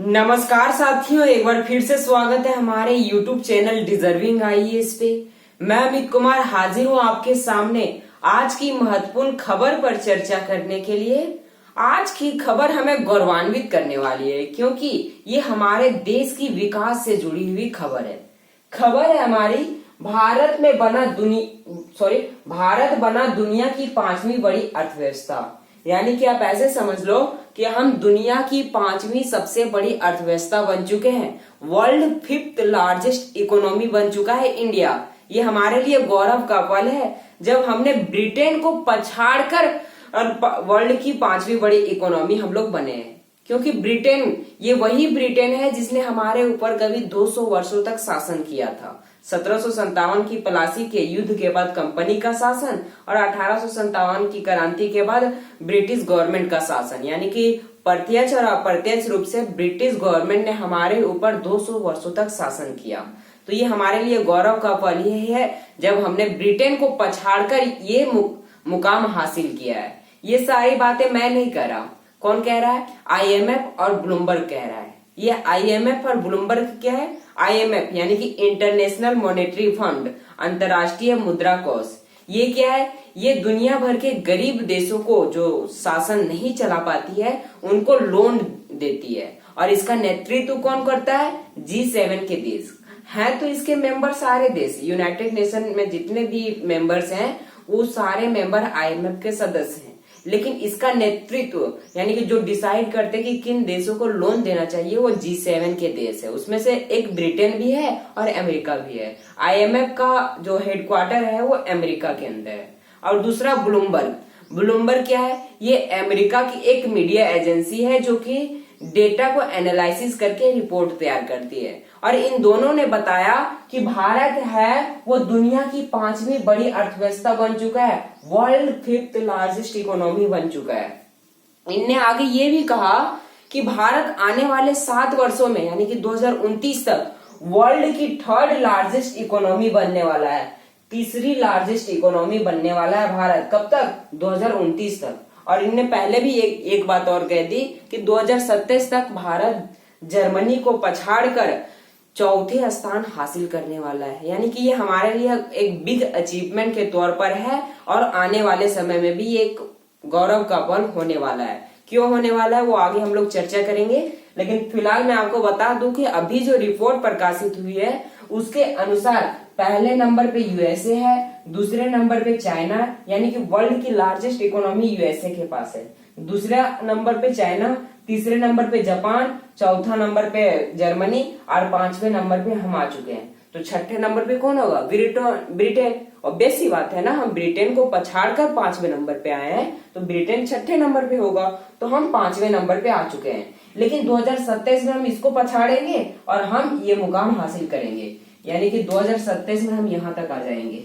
नमस्कार साथियों, एक बार फिर से स्वागत है हमारे YouTube चैनल डिजर्विंग आईएएस पे। मैं अमित कुमार हाजिर हूँ आपके सामने आज की महत्वपूर्ण खबर पर चर्चा करने के लिए। आज की खबर हमें गौरवान्वित करने वाली है क्योंकि ये हमारे देश की विकास से जुड़ी हुई खबर है। खबर है हमारी भारत बना दुनिया की 5वीं बड़ी अर्थव्यवस्था। यानी कि आप ऐसे समझ लो कि हम दुनिया की 5वीं सबसे बड़ी अर्थव्यवस्था बन चुके हैं। वर्ल्ड 5th लार्जेस्ट इकोनॉमी बन चुका है इंडिया। ये हमारे लिए गौरव का पल है जब हमने ब्रिटेन को पछाड़कर वर्ल्ड की 5वीं बड़ी इकोनॉमी हम लोग बने हैं। क्योंकि ब्रिटेन, ये वही ब्रिटेन है जिसने हमारे ऊपर कभी 200 वर्षों तक शासन किया था। 1757 की प्लासी के युद्ध के बाद कंपनी का शासन और 1857 की क्रांति के बाद ब्रिटिश गवर्नमेंट का शासन, यानी कि प्रत्यक्ष और अप्रत्यक्ष रूप से ब्रिटिश गवर्नमेंट ने हमारे ऊपर 200 वर्षों तक शासन किया। तो ये हमारे लिए गौरव का पल ही है जब हमने ब्रिटेन को पछाड़कर ये मुकाम हासिल किया है। ये सारी बातें मैं नहीं कह रहा, कौन कह रहा है? आईएमएफ और ब्लूमबर्ग कह रहा है। ये आईएमएफ और ब्लूमबर्ग क्या है? आईएमएफ यानी कि इंटरनेशनल मॉनेटरी फंड, अंतर्राष्ट्रीय मुद्रा कोष। ये क्या है? ये दुनिया भर के गरीब देशों को जो शासन नहीं चला पाती है उनको लोन देती है। और इसका नेतृत्व कौन करता है? G7 के देश हैं। तो इसके मेंबर सारे देश, यूनाइटेड नेशन में जितने भी मेंबर्स हैं वो सारे मेंबर आईएमएफ के सदस्य हैं। लेकिन इसका नेतृत्व यानी कि जो डिसाइड करते कि किन देशों को लोन देना चाहिए वो G7 के देश है। उसमें से एक ब्रिटेन भी है और अमेरिका भी है। आईएमएफ का जो हेडक्वार्टर है वो अमेरिका के अंदर है। और दूसरा ब्लूमबर्ग क्या है? ये अमेरिका की एक मीडिया एजेंसी है जो कि डेटा को एनालिसिस करके रिपोर्ट तैयार करती है। और इन दोनों ने बताया कि भारत है वो दुनिया की 5वीं बड़ी अर्थव्यवस्था बन चुका है, वर्ल्ड 5th लार्जेस्ट इकोनॉमी बन चुका है। इनने आगे ये भी कहा कि भारत आने वाले 7 वर्षों में यानी कि 2029 तक वर्ल्ड की 3rd लार्जेस्ट इकोनॉमी बनने वाला है। तीसरी लार्जेस्ट इकोनॉमी बनने वाला है भारत। कब तक? 2029 तक। और इनने पहले भी एक बात और कह दी कि 2027 तक भारत जर्मनी को पछाड़कर 4थे स्थान हासिल करने वाला है। यानी कि ये हमारे लिए एक बिग अचीवमेंट के तौर पर है और आने वाले समय में भी एक गौरव का पल होने वाला है। क्यों होने वाला है वो आगे हम लोग चर्चा करेंगे। लेकिन फिलहाल मैं आपको बता दूं कि अभी जो रिपोर्ट प्रकाशित हुई है उसके अनुसार पहले नंबर पे यूएसए है, दूसरे नंबर पे चाइना, यानी कि वर्ल्ड की लार्जेस्ट इकोनॉमी यूएसए के पास है। दूसरा नंबर पे चाइना, तीसरे नंबर पे जापान, चौथा नंबर पे जर्मनी और 5वें नंबर पे हम आ चुके हैं। तो 6ठे नंबर पे कौन होगा? ब्रिटेन। और बेसी बात है ना, हम ब्रिटेन को पछाड़कर 5वें नंबर पे आए हैं तो ब्रिटेन 6ठे नंबर पे होगा। तो हम 5वें नंबर पे आ चुके हैं। लेकिन 2027 में हम इसको पछाड़ेंगे और हम ये मुकाम हासिल करेंगे। यानी कि 2027 में हम यहाँ तक आ जाएंगे,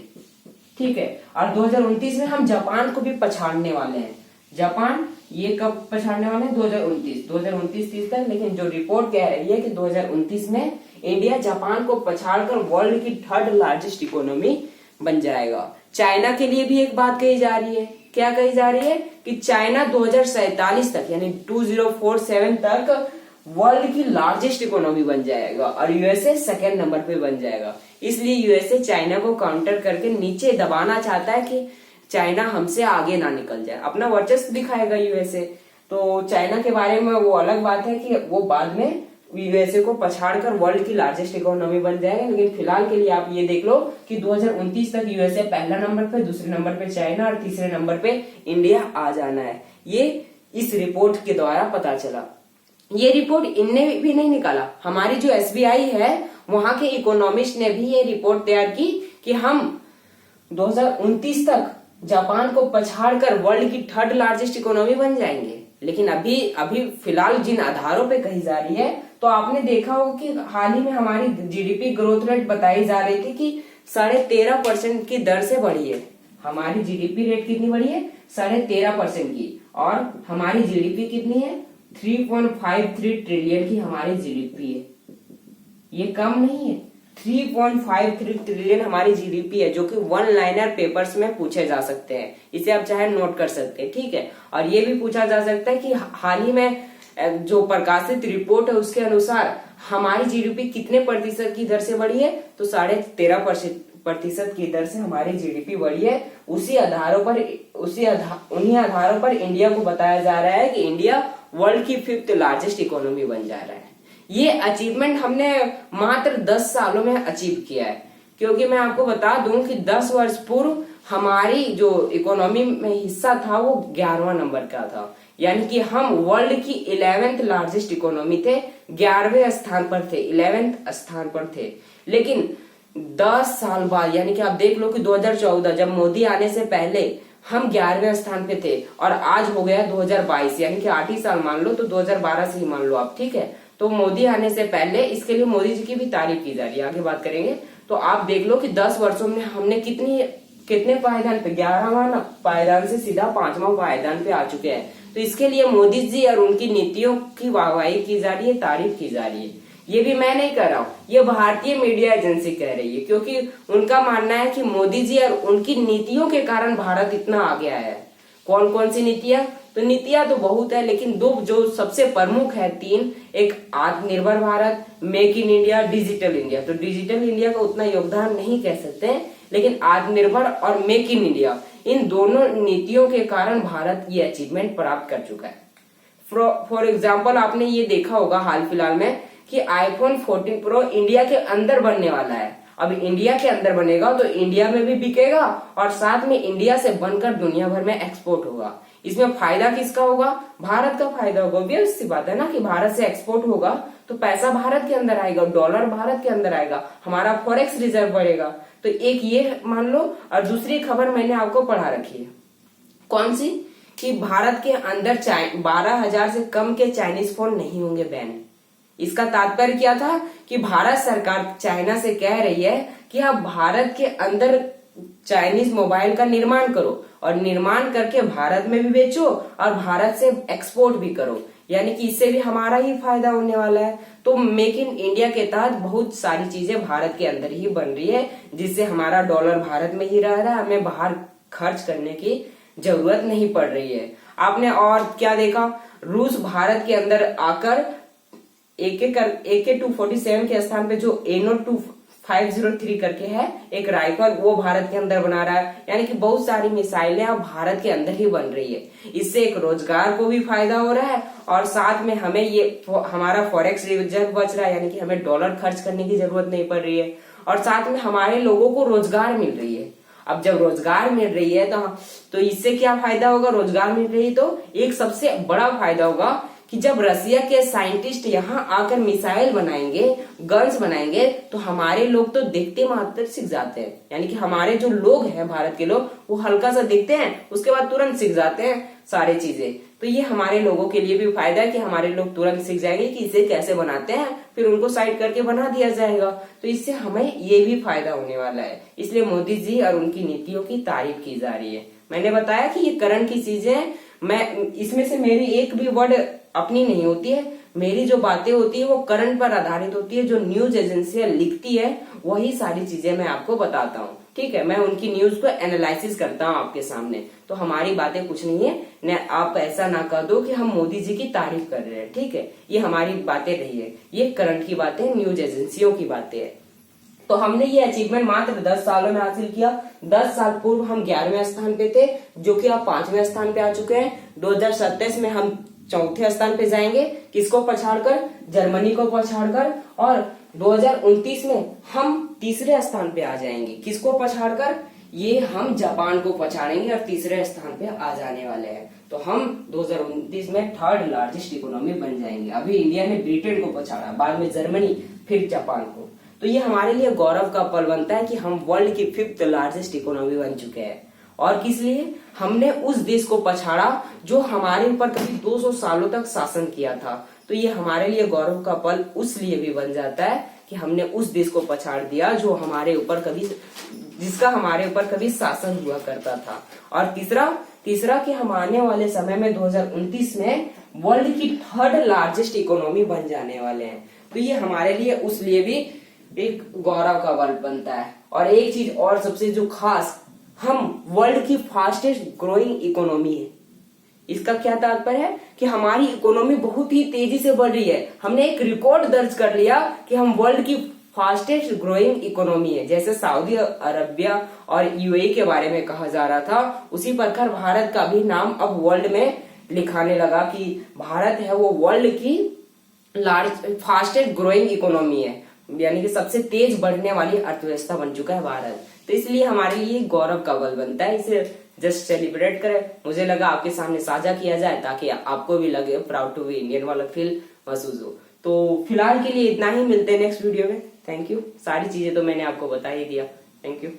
ठीक है। और 2029 में हम जापान को भी पछाड़ने वाले हैं। जापान ये कब पछाड़ने वाले हैं? 2029-30 तक। लेकिन जो रिपोर्ट कह रही है कि 2029 में इंडिया जापान को पछाड़कर वर्ल्ड की 3rd लार्जेस्ट इकोनॉमी बन जाएगा। चाइना के लिए भी एक बात कही जा रही है। क्या कही जा रही है? कि चाइना 2047 तक यानी 2047 तक वर्ल्ड की लार्जेस्ट इकोनॉमी बन जाएगा और यूएसए 2nd नंबर पे बन जाएगा। इसलिए यूएसए चाइना को काउंटर करके नीचे दबाना चाहता है कि चाइना हमसे आगे ना निकल जाए, अपना वर्चस्व दिखाएगा यूएसए। तो चाइना के बारे में वो अलग बात है कि वो बाद में यूएसए को पछाड़कर वर्ल्ड की लार्जेस्ट इकोनॉमी बन जाएगा। लेकिन फिलहाल के लिए आप ये देख लो कि 2029 तक यूएसए पहला नंबर पे, दूसरे नंबर पे चाइना और तीसरे नंबर पे इंडिया आ जाना है। ये इस रिपोर्ट के द्वारा पता चला। ये रिपोर्ट इनने भी नहीं निकाला, हमारी जो एसबीआई है वहां के इकोनॉमिस्ट ने भी ये रिपोर्ट तैयार की कि हम 2029 तक जापान को पछाड़कर वर्ल्ड की 3rd लार्जेस्ट इकोनॉमी बन जाएंगे। लेकिन अभी फिलहाल जिन आधारों पे कही जा रही है, तो आपने देखा होगा कि हाल ही में हमारी जीडीपी ग्रोथ रेट बताई जा रही थी कि 13.5% की दर से बढ़ी है। हमारी जीडीपी रेट कितनी बढ़ी है? 13.5% की। और हमारी जीडीपी कितनी है? 3.53 ट्रिलियन की हमारी जीडीपी है। ये कम नहीं है। 3.53 ट्रिलियन हमारी जीडीपी है, जो कि 1 लाइनर पेपर्स में पूछे जा सकते हैं। इसे आप चाहे नोट कर सकते हैं, ठीक है। और ये भी पूछा जा सकता है कि हाल ही में जो प्रकाशित रिपोर्ट है उसके अनुसार हमारी जीडीपी कितने प्रतिशत की दर से बढ़ी है, तो 13.5% की दर से हमारी जीडीपी बढ़ी है। उन्हीं आधारों पर इंडिया को बताया जा रहा है कि इंडिया वर्ल्ड की 5th लार्जेस्ट इकोनॉमी बन जा रहा है। ये अचीवमेंट हमने मात्र 10 सालों में अचीव किया है, क्योंकि मैं आपको बता दूं कि 10 वर्ष पूर्व हमारी जो इकोनॉमी में हिस्सा था वो 11वां नंबर का था, यानी कि हम वर्ल्ड की 11th लार्जेस्ट इकोनॉमी थे, 11वें स्थान पर थे, 11th स्थान पर थे। लेकिन 10 साल बाद, यानी कि आप देख लो कि 2014 जब मोदी आने से पहले हम 11वें स्थान पे थे और आज हो गया 2022, यानी कि 8 ही साल मान लो, तो 2012 से ही मान लो आप, ठीक है। तो मोदी आने से पहले, इसके लिए मोदी जी की भी तारीफ की जा रही है, आगे बात करेंगे। तो आप देख लो कि 10 वर्षों में हमने कितने पायदान पे, 11वां पायदान से सीधा 5वां पायदान पे आ चुके हैं। तो इसके लिए मोदी जी और उनकी नीतियों की वाहवाही की जा रही है, तारीफ की जा रही है। ये भी मैं नहीं कह रहा हूँ, ये भारतीय मीडिया एजेंसी कह रही है, क्योंकि उनका मानना है कि मोदी जी और उनकी नीतियों के कारण भारत इतना आगे आया है। कौन कौन सी नीतियां? तो नीतियां तो बहुत है, लेकिन दो जो सबसे प्रमुख है, 3, एक आत्मनिर्भर Bharat, make in India, digital India. तो डिजिटल इंडिया का उतना योगदान नहीं कह सकते, लेकिन आत्मनिर्भर और मेक इन इंडिया, इन दोनों नीतियों के कारण भारत ये अचीवमेंट प्राप्त कर चुका है। फॉर एग्जाम्पल, आपने ये देखा होगा हाल फिलहाल में कि आईफोन 14 प्रो इंडिया के अंदर बनने वाला है। अब इंडिया के अंदर बनेगा तो इंडिया में भी बिकेगा और साथ में इंडिया से बनकर दुनिया भर में एक्सपोर्ट होगा। इसमें फायदा किसका होगा? भारत का फायदा होगा। ऑब्वियस सी बात है ना कि भारत से एक्सपोर्ट होगा तो पैसा भारत के अंदर आएगा, डॉलर भारत के अंदर आएगा, हमारा फॉरेक्स रिजर्व बढ़ेगा। तो एक ये मान लो, और दूसरी खबर मैंने आपको पढ़ा रखी है, कौन सी? कि भारत के अंदर 12,000 से कम के चाइनीज फोन नहीं होंगे बैन। इसका तात्पर्य क्या था कि भारत सरकार चाइना से कह रही है कि आप भारत के अंदर चाइनीज मोबाइल का निर्माण करो और निर्माण करके भारत में भी बेचो और भारत से एक्सपोर्ट भी करो, यानी कि इससे भी हमारा ही फायदा होने वाला है। तो मेक इन इंडिया के तहत बहुत सारी चीजें भारत के अंदर ही बन रही है, जिससे हमारा डॉलर भारत में ही रह रहा है, हमें बाहर खर्च करने की जरूरत नहीं पड़ रही है। आपने और क्या देखा? रूस भारत के अंदर आकर AK-247 के स्थान पे जो AN-2503 करके है एक राइफल, वो भारत के अंदर बना रहा है। यानी कि बहुत सारी मिसाइलें अब भारत के अंदर ही बन रही है। इससे एक रोजगार को भी फायदा हो रहा है और साथ में हमें ये हमारा फॉरेक्स रिजर्व बच रहा है, यानी कि हमें डॉलर खर्च करने की जरूरत नहीं पड़ रही है और साथ में हमारे लोगों को रोजगार मिल रही है। अब जब रोजगार मिल रही है तो इससे क्या फायदा होगा? रोजगार मिल रही है तो एक सबसे बड़ा फायदा होगा कि जब रसिया के साइंटिस्ट यहाँ आकर मिसाइल बनाएंगे, गन्स बनाएंगे, तो हमारे लोग तो देखते मात्र सीख जाते हैं। यानी कि हमारे जो लोग हैं, भारत के लोग, वो हल्का सा देखते हैं, उसके बाद तुरंत सीख जाते हैं सारी चीजें। तो ये हमारे लोगों के लिए भी फायदा है कि हमारे लोग तुरंत सीख जाएंगे कि इसे कैसे बनाते हैं, फिर उनको साइड करके बना दिया जाएगा। तो इससे हमें ये भी फायदा होने वाला है। इसलिए मोदी जी और उनकी नीतियों की तारीफ की जा रही है। मैंने बताया कि ये करंट की चीजें, मैं इसमें से मेरी एक भी वर्ड अपनी नहीं होती है, मेरी जो बातें होती है वो करंट पर आधारित होती है। जो न्यूज एजेंसियां लिखती है वही सारी चीजें मैं आपको बताता हूँ, ठीक है। मैं उनकी न्यूज को एनालिसिस करता हूँ आपके सामने, तो हमारी बातें कुछ नहीं है न। आप ऐसा ना कर दो कि हम मोदी जी की तारीफ कर रहे हैं, ठीक है। ये हमारी बातें नहीं है, ये करंट की बातें, न्यूज एजेंसियों की बातें है। तो हमने ये अचीवमेंट मात्र 10 सालों में हासिल किया। 10 साल पूर्व हम 11वें स्थान पे थे, जो कि अब 5वें स्थान पे आ चुके हैं। 2027 में हम 4थे स्थान पे जाएंगे, किसको पछाड़कर? जर्मनी को पछाड़कर। और 2029 में हम 3रे स्थान पे आ जाएंगे, किसको पछाड़कर? ये हम जापान को पछाड़ेंगे और 3रे स्थान पे आ जाने वाले हैं। तो हम 2029 में 3rd लार्जेस्ट इकोनॉमी बन जाएंगे। अभी इंडिया ने ब्रिटेन को पछाड़ा, बाद में जर्मनी, फिर जापान को। तो ये हमारे लिए गौरव का पल बनता है कि हम वर्ल्ड की 5th लार्जेस्ट इकोनॉमी बन चुके हैं। और किस लिए? हमने उस देश को पछाड़ा जो हमारे ऊपर कभी 200 सालों तक शासन किया था। तो ये हमारे लिए गौरव का पल उस लिए भी बन जाता है कि हमने उस देश को पछाड़ दिया जो हमारे ऊपर कभी, जिसका हमारे ऊपर कभी शासन हुआ करता था। और तीसरा कि हम आने वाले समय में 2029 में वर्ल्ड की 3rd लार्जेस्ट इकोनॉमी बन जाने वाले हैं। तो ये हमारे लिए उस लिए भी एक गौरव का पल बनता है। और एक चीज और सबसे जो खास, हम वर्ल्ड की फास्टेस्ट ग्रोइंग इकोनॉमी है। इसका क्या तात्पर्य है कि हमारी इकोनॉमी बहुत ही तेजी से बढ़ रही है। हमने एक रिकॉर्ड दर्ज कर लिया कि हम वर्ल्ड की फास्टेस्ट ग्रोइंग इकोनॉमी है। जैसे सऊदी अरबिया और यूएई के बारे में कहा जा रहा था, उसी प्रकार भारत का भी नाम अब वर्ल्ड में लिखाने लगा कि भारत है वो वर्ल्ड की फास्टेस्ट ग्रोइंग इकोनॉमी है, यानी कि सबसे तेज बढ़ने वाली अर्थव्यवस्था बन चुका है भारत। तो इसलिए हमारे लिए गौरव का पल बनता है, इसे जस्ट सेलिब्रेट करें। मुझे लगा आपके सामने साझा किया जाए ताकि आपको भी लगे प्राउड टू बी इंडियन वाला फील महसूस हो। तो फिलहाल के लिए इतना ही, मिलते हैं नेक्स्ट वीडियो में। Thank you. सारी चीजें तो मैंने आपको बता ही दिया। Thank you.